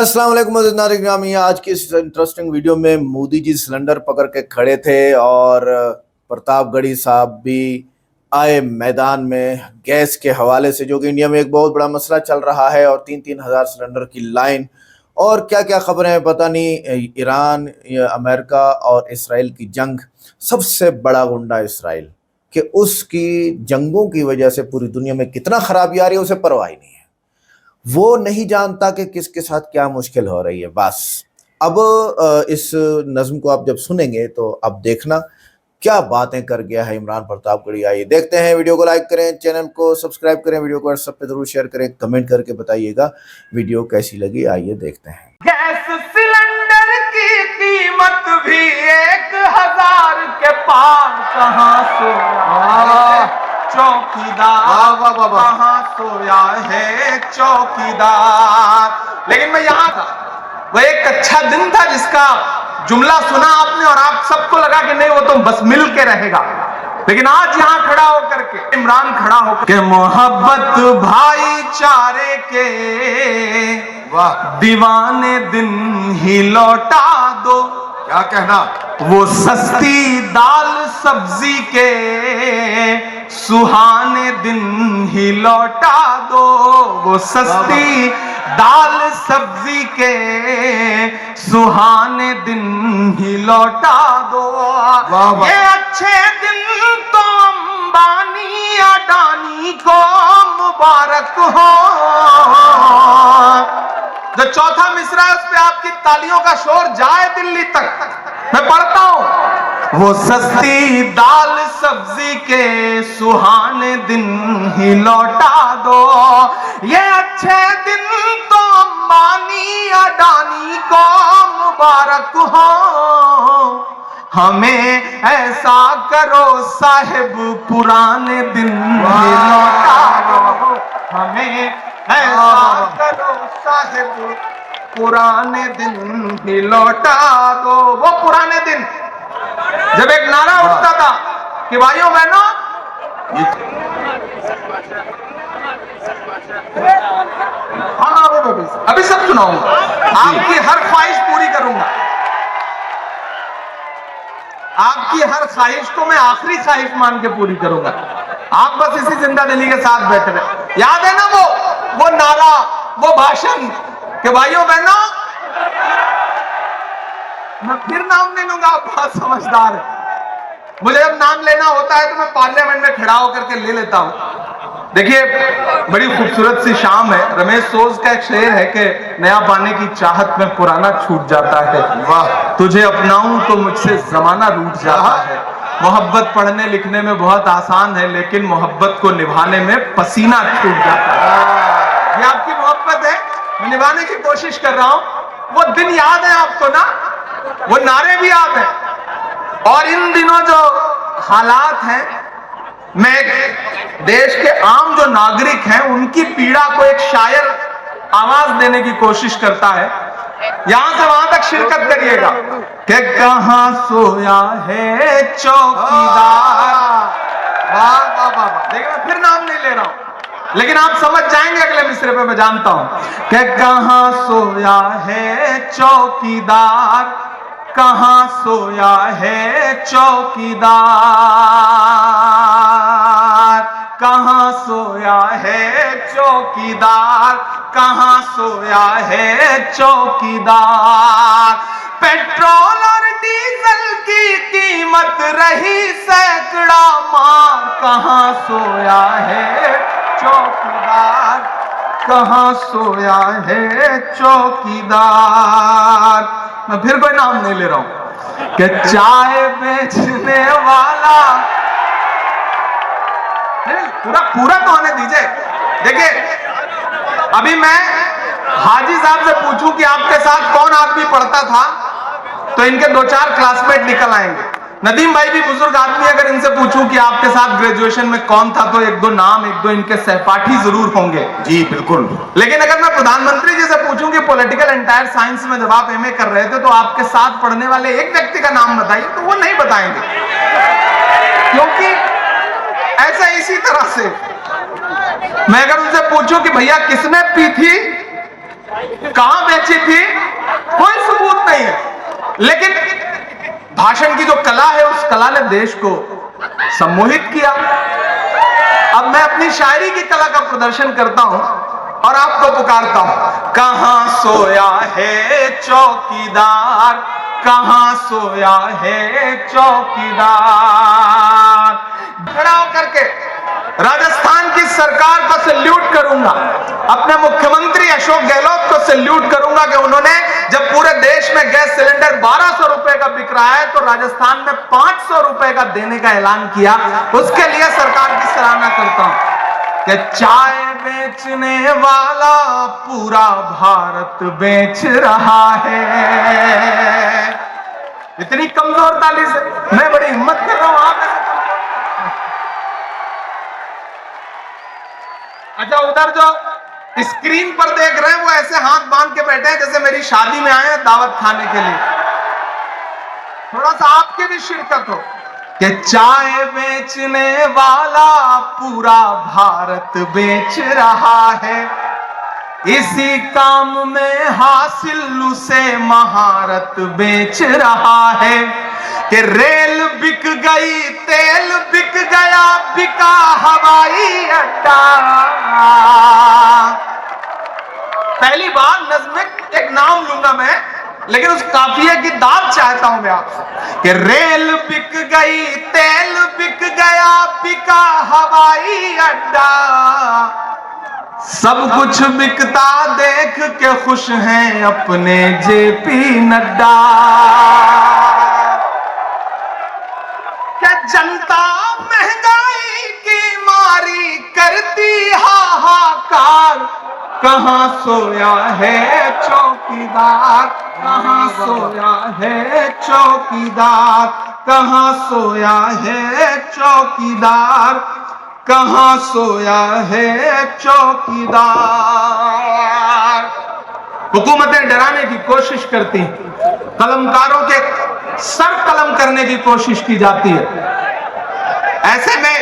अस्सलाम वालेकुम मुअज़्ज़िज़ नाज़रीन ग्रामी। आज की इस इंटरेस्टिंग वीडियो में मोदी जी सिलेंडर पकड़ के खड़े थे और प्रतापगढ़ी साहब भी आए मैदान में गैस के हवाले से, जो कि इंडिया में एक बहुत बड़ा मसला चल रहा है, और 3-3 हज़ार सिलेंडर की लाइन और क्या क्या खबरें हैं पता नहीं। ईरान, अमेरिका और इसराइल की जंग, सबसे बड़ा गुंडा इसराइल, कि उसकी जंगों की वजह से पूरी दुनिया में कितना खराबी आ रही है उसे परवाह ही नहीं है। वो नहीं जानता कि किसके साथ क्या मुश्किल हो रही है। बस अब इस नज़्म को आप जब सुनेंगे तो अब देखना क्या बातें कर गया है इमरान प्रतापगढ़ी। आइए देखते हैं। वीडियो को लाइक करें, चैनल को सब्सक्राइब करें, वीडियो को व्हाट्सएप पे जरूर शेयर करें, कमेंट करके बताइएगा वीडियो कैसी लगी। आइए देखते हैं। गैस सिलेंडर की कीमत भी 1000 के पार कहाँ सोया चौकीदार, कहाँ सोया है चौकीदार। लेकिन मैं यहाँ था, वो एक अच्छा दिन था जिसका जुमला सुना आपने और आप सबको लगा कि नहीं वो तो बस मिल के रहेगा। लेकिन आज यहाँ खड़ा होकर के इमरान खड़ा होकर के मोहब्बत भाईचारे के दीवाने दिन ही लौटा दो। क्या कहना? वो सस्ती दाल सब्जी के सुहाने दिन ही लौटा दो। वो सस्ती दाल सब्जी के सुहाने दिन ही लौटा दो। ये अच्छे दिन तो अंबानी अडानी को मुबारक हो। जो चौथा मिसरा है उस पे आपकी तालियों का शोर जाए दिल्ली तक। मैं पढ़ता हूं, वो सस्ती दाल सब्जी के सुहाने दिन ही लौटा दो। ये अच्छे दिन तो अंबानी अडानी को मुबारक हो। हमें ऐसा करो साहिब पुराने दिन ही लौटा दो। हमें ऐसा करो साहिब पुराने दिन ही लौटा दो। वो पुराने दिन जब एक नारा उठता था कि भाइयों बहनों, हाँ वो अभी सब सुनाऊंगा, आपकी हर ख्वाहिश पूरी करूंगा। आपकी हर ख्वाहिश को मैं आखिरी ख्वाहिश मान के पूरी करूंगा। आप बस इसी जिंदा दिली के साथ बैठे रहे। याद है ना वो नारा, वो भाषण कि भाइयों बहनों, मैं फिर नाम ले लूंगा, आप बहुत समझदार है। मुझे जब नाम लेना होता है तो मैं पार्लियामेंट में खड़ा होकर के ले लेता हूं। देखिए, बड़ी खूबसूरत सी शाम है। रमेश सोज का एक शेर है कि नया पाने की चाहत में पुराना छूट जाता है। वाह, तुझे अपनाऊं तो मुझसे जमाना रूठ जाता है। मोहब्बत पढ़ने लिखने में बहुत आसान है, लेकिन मोहब्बत को निभाने में पसीना छूट जाता है। ये आपकी मोहब्बत है, मैं निभाने की कोशिश कर रहा हूं। वो दिन याद है आपको ना? वो नारे भी याद है। और इन दिनों जो हालात हैं, मैं देश के आम जो नागरिक हैं उनकी पीड़ा को एक शायर आवाज देने की कोशिश करता है। यहां से वहां तक शिरकत करिएगा कि कहां सोया है चौकीदार। वाह वाह वाह वाह। देखिए, मैं फिर नाम नहीं ले रहा हूं, लेकिन आप समझ जाएंगे अगले मिसरे पे, मैं जानता हूं कि कहां सोया है चौकीदार, कहां सोया है चौकीदार, कहां सोया है चौकीदार, कहां सोया है चौकीदार। पेट्रोल और डीजल की कीमत रही सैकड़ा मार, कहां सोया है चौकीदार, कहां सोया है चौकीदार। मैं फिर कोई नाम नहीं ले रहा हूं कि चाय बेचने वाला, पूरा तो होने दीजिए। देखिए, अभी मैं हाजी साहब से पूछूं कि आपके साथ कौन आदमी पढ़ता था तो इनके 2-4 क्लासमेट निकल आएंगे। नदीम भाई भी बुजुर्ग आदमी, अगर इनसे पूछूं कि आपके साथ ग्रेजुएशन में कौन था तो 1-2 नाम, 1-2 इनके सहपाठी जरूर होंगे। जी बिल्कुल। लेकिन अगर मैं प्रधानमंत्री जी से पूछूं कि पॉलिटिकल एंटायर साइंस में जब आप एमए कर रहे थे तो आपके साथ पढ़ने वाले एक व्यक्ति का नाम बताइए, तो वो नहीं बताएंगे, क्योंकि ऐसा इसी तरह से मैं अगर उनसे पूछूं कि भैया किसने पी थी कहां बेची थी, कोई सबूत नहीं है, लेकिन भाषण की जो कला है उस कला ने देश को सम्मोहित किया। अब मैं अपनी शायरी की कला का प्रदर्शन करता हूं और आपको पुकारता हूं, कहां सोया है चौकीदार, कहां सोया है चौकीदार। खड़ा होकर के राजस्थान की सरकार को सैल्यूट करूंगा, अपने मुख्यमंत्री अशोक गहलोत को सैल्यूट करूंगा कि उन्होंने जब पूरे देश में गैस सिलेंडर 1200 रुपए का बिक रहा है तो राजस्थान में 500 रुपए का देने का ऐलान किया। उसके लिए सरकार की सराहना करता हूं कि चाय बेचने वाला पूरा भारत बेच रहा है। इतनी कमजोर ताली से मैं बड़ी हिम्मत कर रहा हूं, आप अच्छा उधर जो स्क्रीन पर देख रहे हैं वो ऐसे हाथ बांध के बैठे हैं जैसे मेरी शादी में आए हैं दावत खाने के लिए। थोड़ा सा आपकी भी शिरकत हो कि चाय बेचने वाला पूरा भारत बेच रहा है, इसी काम में हासिल उसे महारत बेच रहा है कि रेल बिक गई, तेल बिक गया, बिका हवाई अड्डा। पहली बार नज़्म में एक नाम लूंगा मैं, लेकिन उस काफिये की दाद चाहता हूं मैं आपसे कि रेल बिक गई, तेल बिक गया, बिका हवाई अड्डा, सब कुछ बिकता देख के खुश हैं अपने जेपी नड्डा। क्या जनता महंगाई की मारी करती हाहाकार, कहां सोया है चौकीदार, कहां सोया है चौकीदार, कहां सोया है चौकीदार, कहां सोया है चौकीदार। हुकूमतें डराने की कोशिश करती, कलमकारों के सर कलम करने की कोशिश की जाती है। ऐसे में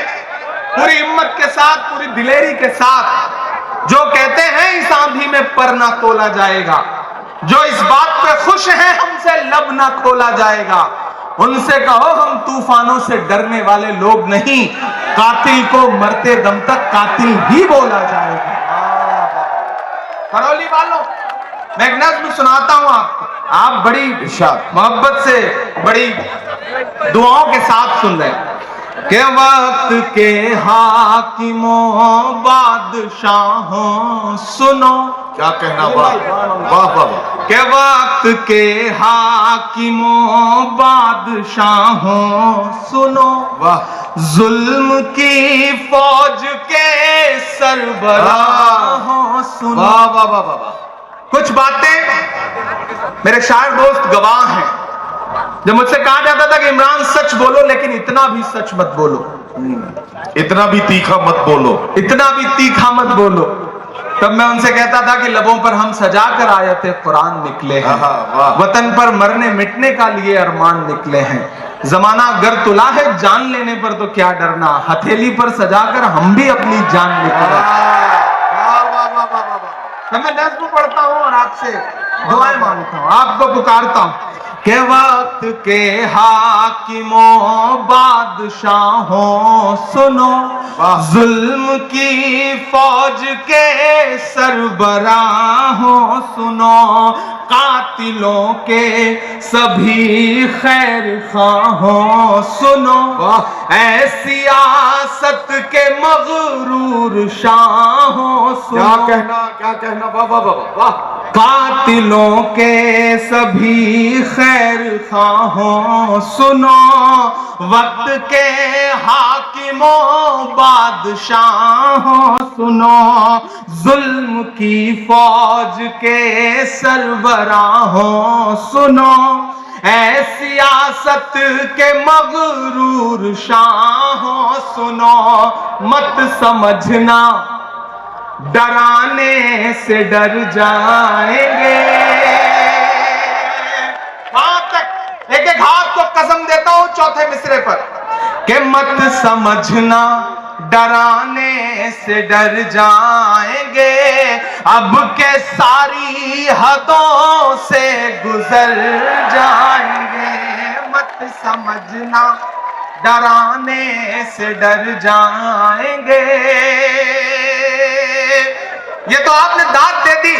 पूरी हिम्मत के साथ, पूरी दिलेरी के साथ जो कहते हैं इस आंधी में पर ना तोला जाएगा, जो इस बात पे खुश हैं हमसे लब ना खोला जाएगा, उनसे कहो हम तूफानों से डरने वाले लोग नहीं, कातिल को मरते दम तक कातिल ही बोला जाएगा। करौली वालों, मैं एक नज़्म सुनाता हूं आपको, आप बड़ी मोहब्बत से, बड़ी दुआओं के साथ सुन रहे हैं कि वक्त के हाकिमों बादशाहों सुनो, क्या कहना, वाह वाह वाह, के वक्त के हाकिमों बादशाहों सुनो, वाह, जुल्म की फौज के सरबराहों सुनो। वाह वाह वाह वाह। कुछ बातें मेरे शायर दोस्त गवाह हैं, जब मुझसे कहा जाता था कि इमरान सच बोलो लेकिन इतना भी सच मत बोलो, इतना भी तीखा मत बोलो, इतना भी तीखा मत बोलो, तब मैं उनसे कहता था कि लबों पर हम सजा कर आयते कुरान निकले हैं, वतन पर मरने मिटने का लिए अरमान निकले हैं, जमाना गर तुला है जान लेने पर तो क्या डरना, हथेली पर सजा कर हम भी अपनी जान निकले। तो मैं नज़्म पढ़ता हूं और आपसे दुआएं मांगता हूं, आपको पुकारता हूं के वक्त के हाकिमों बादशाहों सुनो, जुल्म की फौज के सरबराहों सुनो, कातिलों के सभी खैर खाहों सुनो, ऐ सियासत के मगरूर शाहों सुनो। क्या कहना, वाह वाह वाह वाह। कातिलों के सभी खैर खाहों सुनो, वक्त के हाकिमों बादशाहों सुनो, जुल्म की फौज के सरबराहों सुनो, ऐ सियासत के मगरूर शाहों सुनो, मत समझना डराने से डर जाएंगे। वहां तक एक एक हाथ को कसम देता हूं चौथे मिसरे पर, کہ مت سمجھنا ڈرانے سے ڈر جائیں گے، اب کے ساری حدوں سے گزر جائیں گے، مت سمجھنا ڈرانے سے ڈر جائیں گے۔ یہ تو آپ نے داد دے دی،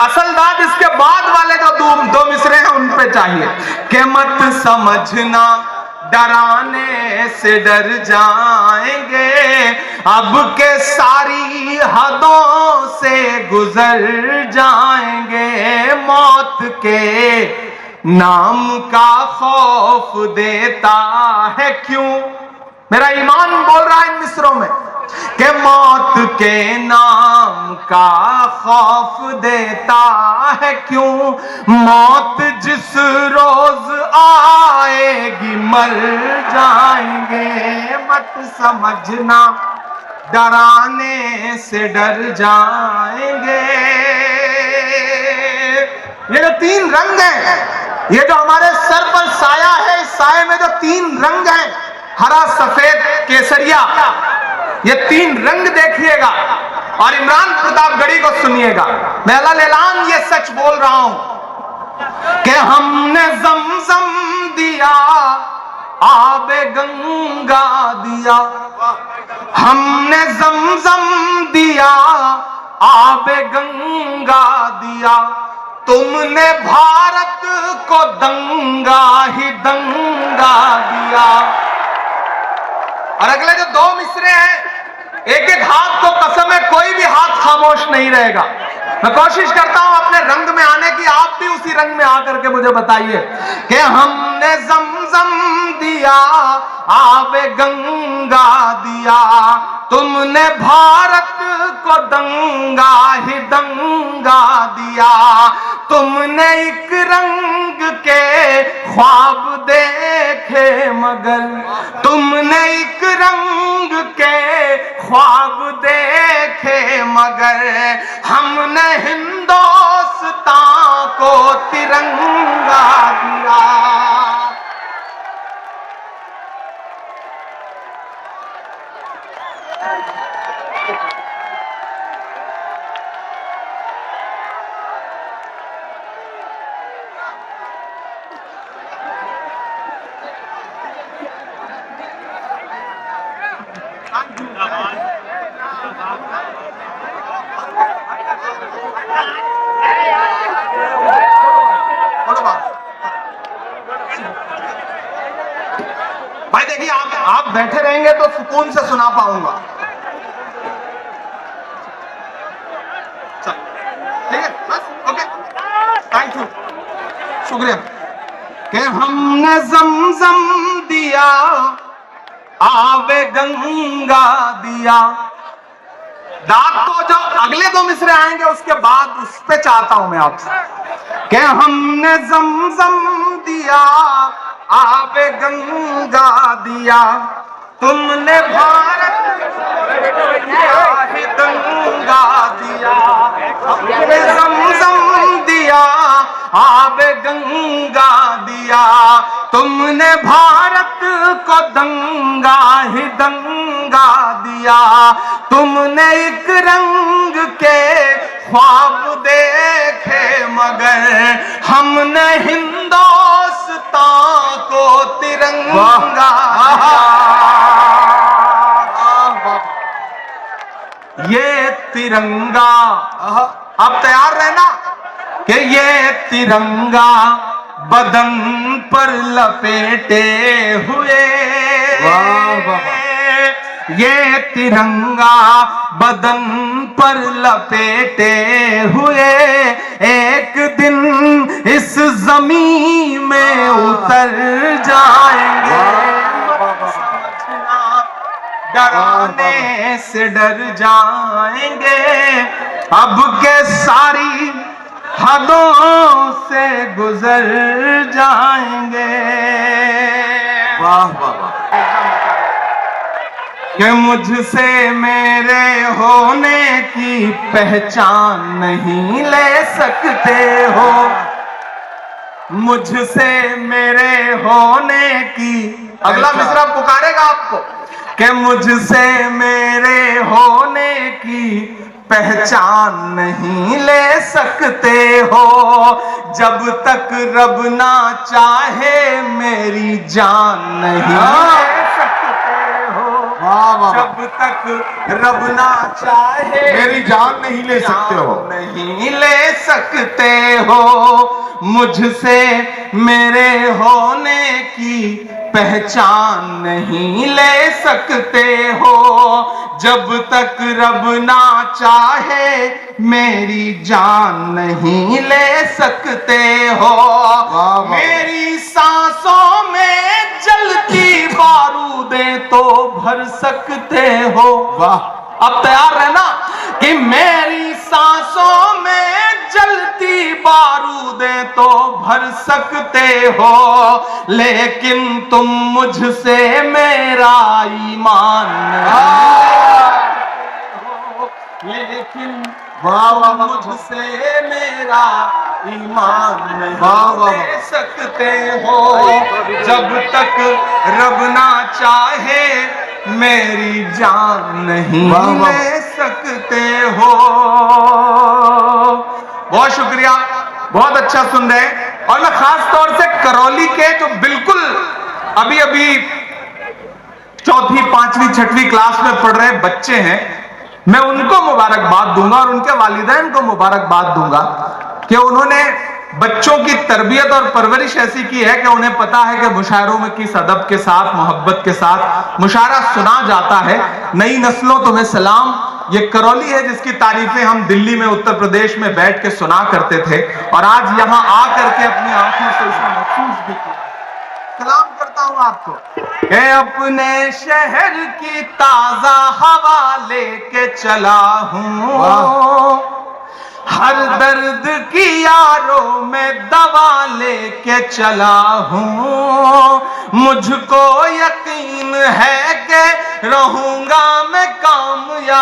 اصل داد اس کے بعد والے جو دو مصرے ہیں ان پہ چاہیے کہ مت سمجھنا ڈرانے سے ڈر جائیں گے، اب کے ساری حدوں سے گزر جائیں گے، موت کے نام کا خوف دیتا ہے کیوں، میرا ایمان بول رہا ہے ان مصروں میں کہ موت کے نام کا خوف دیتا ہے کیوں، موت جس روز آئے گی مر جائیں گے، مت سمجھنا ڈرانے سے ڈر جائیں گے۔ یہ جو تین رنگ ہیں، یہ جو ہمارے سر پر سایہ ہے، اس سائے میں جو تین رنگ ہیں، ہرا، سفید، کیسریا، یہ تین رنگ دیکھیے گا اور عمران پرتاپ گڑھی کو سنیے گا۔ میں اللہ اعلان یہ سچ بول رہا ہوں کہ ہم نے زمزم دیا، آب گنگا دیا، ہم نے زمزم دیا، آب گنگا دیا، تم نے بھارت کو دنگا ہی دنگا دیا۔ اور اگلے جو دو مصرے ہیں، ایک ایک ہاتھ کو قسم ہے کوئی بھی ہاتھ خاموش نہیں رہے گا۔ میں کوشش کرتا ہوں اپنے رنگ میں آنے کی، آپ بھی اسی رنگ میں آ کر کے مجھے بتائیے کہ ہم نے زمزم دیا، آب گنگا دیا، تم نے بھارت کو دنگا ہی دنگا دیا، تم نے ایک رنگ کے خواب دیکھے مگر، تم نے ایک رنگ کے خواب دیکھے مگر، ہم نے ہندوستان کو ترنگا دیا۔ بھائی دیکھیے، آپ بیٹھے رہیں گے تو سکون سے سنا پاؤں گا، ٹھیک ہے؟ بس اوکے، تھینک یو، شکریہ۔ کہ ہم نے زمزم دیا، آب گنگا دیا، داد تو جو اگلے دو مصرے آئیں گے اس کے بعد اس پہ چاہتا ہوں میں آپ سے کہ ہم نے زمزم دیا، آب گنگا دیا، تم نے بھارت ہی دنگا دیا، ہم نے زمزم دیا، آب گنگا دیا، تم نے بھارت کو دنگا ہی دنگا دیا، تم نے ایک رنگ کے خواب دیکھے مگر، ہم نے ہندوستان کو ترنگا دیا۔ یہ ترنگا، اب تیار رہنا کہ یہ ترنگا بدن پر لپیٹے ہوئے، یہ ترنگا بدن پر لپیٹے ہوئے ایک دن اس زمین میں اتر جائیں گے، ڈرانے سے ڈر جائیں گے، اب کے ساری حدوں سے گزر جائیں گے۔ واہ واہ، کہ مجھ سے میرے ہونے کی پہچان نہیں لے سکتے ہو، مجھ سے میرے ہونے کی، اگلا مصرع پکارے گا آپ کو کہ مجھ سے میرے ہونے کی پہچان نہیں لے سکتے ہو، جب تک رب نہ چاہے میری جان نہیں لے سکتے ہو، جب تک رب نہ چاہے میری جان نہیں لے سکتے ہو، نہیں لے سکتے ہو، مجھ سے میرے ہونے کی پہچان نہیں لے سکتے ہو، جب تک رب نہ چاہے میری جان نہیں لے سکتے ہو، میری سانسوں میں جلتی بارودیں تو بھر سکتے ہو، اب تیار رہنا کہ میری سانسوں میں جلتی بارودیں تو بھر سکتے ہو، لیکن تم مجھ سے میرا ایمان لیکن مجھ سے میرا ایمان نہیں لے سکتے ہو، جب تک رب نہ چاہے میری جان نہیں لے سکتے ہو۔ بہت شکریہ، بہت اچھا سن رہے ہیں، اور میں خاص طور سے کرولی کے جو بالکل ابھی چوتھی پانچویں چھٹویں کلاس میں پڑھ رہے بچے ہیں، میں ان کو مبارکباد دوں گا اور ان کے والدین کو مبارکباد دوں گا کہ انہوں نے بچوں کی تربیت اور پرورش ایسی کی ہے کہ انہیں پتا ہے کہ مشاعروں میں کس ادب کے ساتھ، محبت کے ساتھ مشاعرہ سنا جاتا ہے۔ نئی نسلوں تمہیں سلام، یہ کرولی ہے جس کی تعریفیں ہم دلی میں، اتر پردیش میں بیٹھ کے سنا کرتے تھے، اور آج یہاں آ کر کے اپنی آنکھوں سے اسے محسوس بھی کیا۔ سلام کرتا ہوں آپ کو کہ اپنے شہر کی تازہ ہوا لے کے چلا ہوں، ہر درد کی یاروں میں دوا لے کے چلا ہوں، مجھ کو یقین ہے کہ رہوں گا میں کامیاب،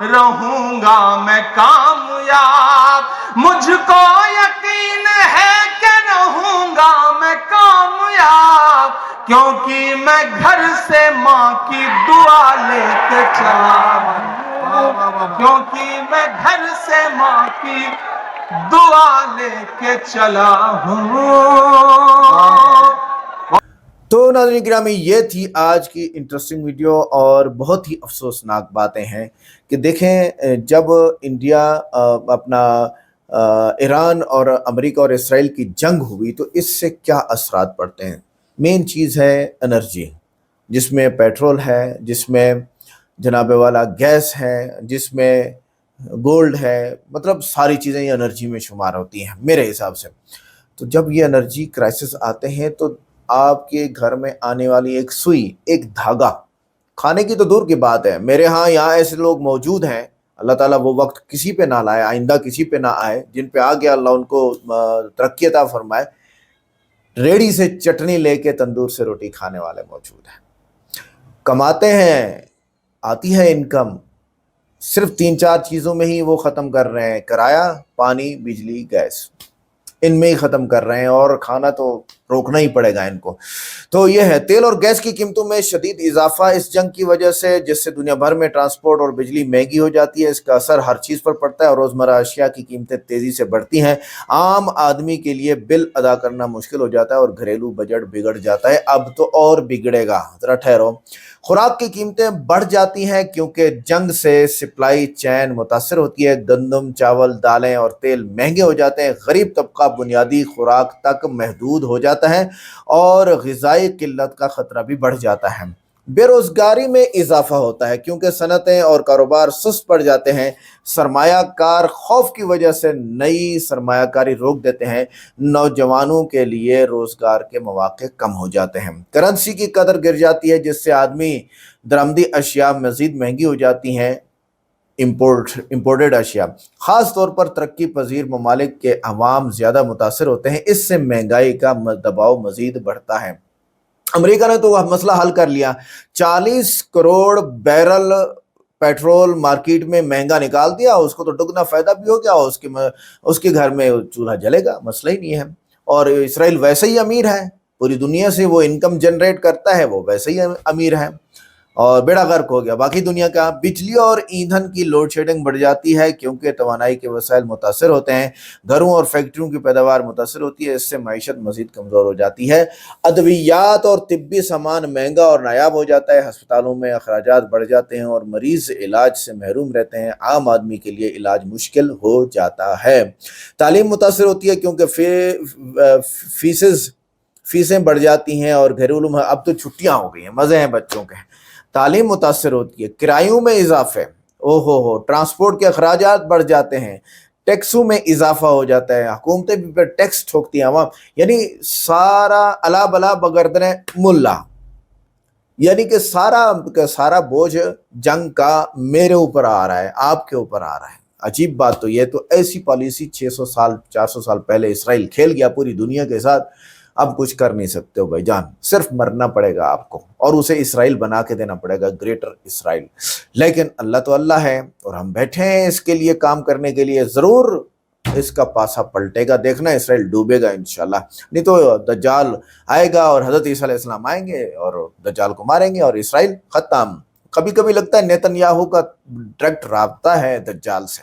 رہوں گا میں کامیاب، مجھ کو یقین ہے کہ رہوں گا میں کامیاب، کیونکہ میں گھر سے ماں کی دعا لے کے چلا ہوں، کیونکہ میں گھر سے ماں کی دعا لے کے چلا ہوں۔ تو ناظرین گرامی، یہ تھی آج کی انٹرسٹنگ ویڈیو، اور بہت ہی افسوسناک باتیں ہیں کہ دیکھیں جب انڈیا اپنا ایران اور امریکہ اور اسرائیل کی جنگ ہوئی تو اس سے کیا اثرات پڑتے ہیں۔ مین چیز ہے انرجی، جس میں پیٹرول ہے، جس میں جناب والا گیس ہے، جس میں گولڈ ہے، مطلب ساری چیزیں یہ انرجی میں شمار ہوتی ہیں میرے حساب سے۔ تو جب یہ انرجی کرائسس آتے ہیں تو آپ کے گھر میں آنے والی ایک سوئی، ایک دھاگا، کھانے کی تو دور کی بات ہے، میرے ہاں یہاں ایسے لوگ موجود ہیں، اللہ تعالیٰ وہ وقت کسی پہ نہ لائے، آئندہ کسی پہ نہ آئے، جن پہ آ گیا اللہ ان کو ترقی عطا فرمائے، ریڑھی سے چٹنی لے کے تندور سے روٹی کھانے والے موجود ہیں، کماتے ہیں، آتی ہے انکم، صرف 3-4 چیزوں میں ہی وہ ختم کر رہے ہیں، کرایہ، پانی، بجلی، گیس، ان میں ہی ختم کر رہے ہیں، اور کھانا تو روکنا ہی پڑے گا ان کو۔ تو یہ ہے تیل اور گیس کی قیمتوں میں شدید اضافہ اس جنگ کی وجہ سے، جس سے دنیا بھر میں ٹرانسپورٹ اور بجلی مہنگی ہو جاتی ہے، اس کا اثر ہر چیز پر پڑتا ہے اور روزمرہ اشیاء کی قیمتیں تیزی سے بڑھتی ہیں، عام آدمی کے لیے بل ادا کرنا مشکل ہو جاتا ہے اور گھریلو بجٹ بگڑ جاتا ہے۔ اب تو اور بگڑے گا، ذرا ٹھہرو۔ خوراک کی قیمتیں بڑھ جاتی ہیں کیونکہ جنگ سے سپلائی چین متاثر ہوتی ہے، گندم، چاول، دالیں اور تیل مہنگے ہو جاتے ہیں، غریب طبقہ بنیادی خوراک تک محدود ہو جاتا ہے اور غذائی قلت کا خطرہ بھی بڑھ جاتا ہے۔ بے روزگاری میں اضافہ ہوتا ہے کیونکہ صنعتیں اور کاروبار سست پڑ جاتے ہیں، سرمایہ کار خوف کی وجہ سے نئی سرمایہ کاری روک دیتے ہیں، نوجوانوں کے لیے روزگار کے مواقع کم ہو جاتے ہیں، کرنسی کی قدر گر جاتی ہے جس سے آدمی درآمدی اشیاء مزید مہنگی ہو جاتی ہیں، امپورٹڈ اشیاء، خاص طور پر ترقی پذیر ممالک کے عوام زیادہ متاثر ہوتے ہیں، اس سے مہنگائی کا دباؤ مزید بڑھتا ہے۔ امریکہ نے تو وہ مسئلہ حل کر لیا، 40 کروڑ بیرل पेट्रोल मार्केट में महंगा निकाल दिया, उसको तो दुगना फायदा भी हो गया, उसके घर में चूल्हा जलेगा, मसला ही नहीं है। और इसराइल वैसे ही अमीर है, पूरी दुनिया से वो इनकम जनरेट करता है, वो वैसे ही अमीर है और बेड़ा गर्क हो गया बाकी दुनिया का। बिजली और ईंधन की लोड शेडिंग बढ़ जाती है क्योंकि तवानाई के वसाइल मुतासर होते हैं, घरों और फैक्ट्रियों की पैदावार मुतासर होती है, इससे मईशत मजीद कमज़ोर हो जाती है। अद्वियात और तिब्बी सामान महंगा और नायाब हो जाता है, अस्पतालों में अखराजात बढ़ जाते हैं और मरीज इलाज से महरूम रहते हैं, आम आदमी के लिए इलाज मुश्किल हो जाता है। तालीम मुतासर होती है क्योंकि फीसें बढ़ जाती हैं और घरेलू में अब तो छुट्टियां हो गई हैं, मज़े हैं बच्चों के। तालीम मुतासर होती है, किरायों में इजाफे, ओहो ट्रांसपोर्ट के अखराजात बढ़ जाते हैं, टैक्सों में इजाफा हो जाता है, हुकूमतें भी पर टैक्स ठोकती हैं अवाम, यानी सारा अला बला बगरदने मुल्ला, यानी कि सारा बोझ जंग का मेरे ऊपर आ रहा है, आपके ऊपर आ रहा है। अजीब बात तो ये, तो ऐसी पॉलिसी 600 साल 400 साल पहले इसराइल खेल गया पूरी दुनिया के साथ, अब कुछ कर नहीं सकते हो भाईजान, सिर्फ मरना पड़ेगा आपको और उसे इसराइल बना के देना पड़ेगा, ग्रेटर इसराइल। लेकिन अल्लाह तो अल्लाह है और हम बैठे हैं इसके लिए काम करने के लिए, जरूर इसका पासा पलटेगा, देखना इसराइल डूबेगा इंशाल्लाह। नहीं तो दज्जाल आएगा और हजरत ईसा अलैहिस्सलाम आएंगे और दज्जाल को मारेंगे और इसराइल खत्म। कभी कभी लगता है नेतन्याहू का डायरेक्ट राब्ता है दज्जाल से।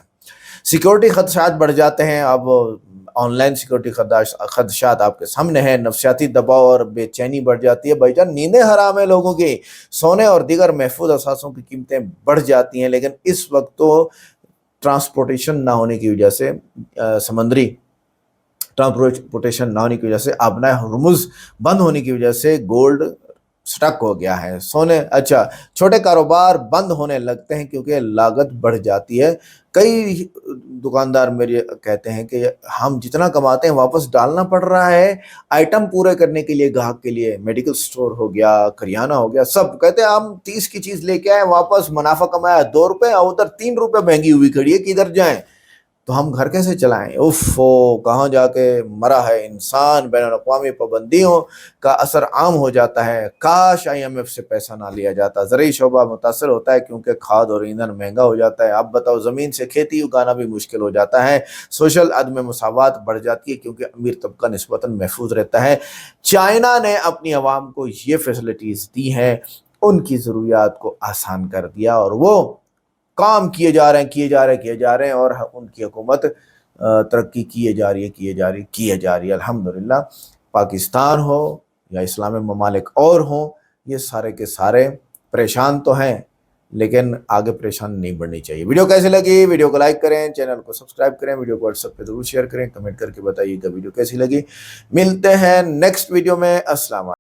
सिक्योरिटी खदशात बढ़ जाते हैं, अब ऑनलाइन सिक्योरिटी खदशात आपके सामने हैं, नफसियाती दबाव और बेचैनी बढ़ जाती है भाईजान, नींदें हराम है लोगों की, सोने और दीगर महफूज असासों की कीमतें बढ़ जाती हैं। लेकिन इस वक्त तो ट्रांसपोर्टेशन ना होने की वजह से, समंदरी ट्रांसपोर्टेशन ना होने की वजह से, आबना हुर्मुज़ बंद होने की वजह से गोल्ड स्टक हो गया है, सोने, अच्छा छोटे कारोबार बंद होने लगते हैं क्योंकि लागत बढ़ जाती है। कई दुकानदार मेरे कहते हैं कि हम जितना कमाते हैं वापस डालना पड़ रहा है आइटम पूरे करने के लिए, ग्राहक के लिए, मेडिकल स्टोर हो गया, करियाना हो गया, सब कहते हैं हम 30 की चीज लेके आए, वापस मुनाफा कमाया 2 रुपए और उधर 3 रुपए महंगी हुई खड़ी है, किधर जाएं, तो हम घर कैसे चलाएं। उफ़ कहाँ जाके मरा है इंसान। बैनुल-अक़वामी पाबंदियों का असर आम हो जाता है, काश IMF से पैसा ना लिया जाता। ज़रूरी शोबा मुतासर होता है क्योंकि खाद और ईंधन महंगा हो जाता है। अब बताओ ज़मीन से खेती उगाना भी मुश्किल हो जाता है। सोशल अदम मसावत बढ़ जाती है क्योंकि अमीर तबका निस्बतन महफूज रहता है। चाइना ने अपनी आवाम को ये फैसिलिटीज़ दी हैं, उनकी ज़रूरियात को आसान कर दिया और वो काम किए जा रहे हैं और उनकी हुकूमत तरक्की किए जा रही है। अल्हम्दुलिल्लाह, पाकिस्तान हो या इस्लामी ममालिक और हो, ये सारे के सारे परेशान तो हैं लेकिन आगे परेशान नहीं बढ़नी चाहिए। वीडियो कैसी लगी? वीडियो को लाइक करें, चैनल को सब्सक्राइब करें, वीडियो को व्हाट्सएप पे जरूर शेयर करें, कमेंट करके बताइएगा वीडियो कैसी लगी। मिलते हैं नेक्स्ट वीडियो में। अस्सलाम वालेकुम।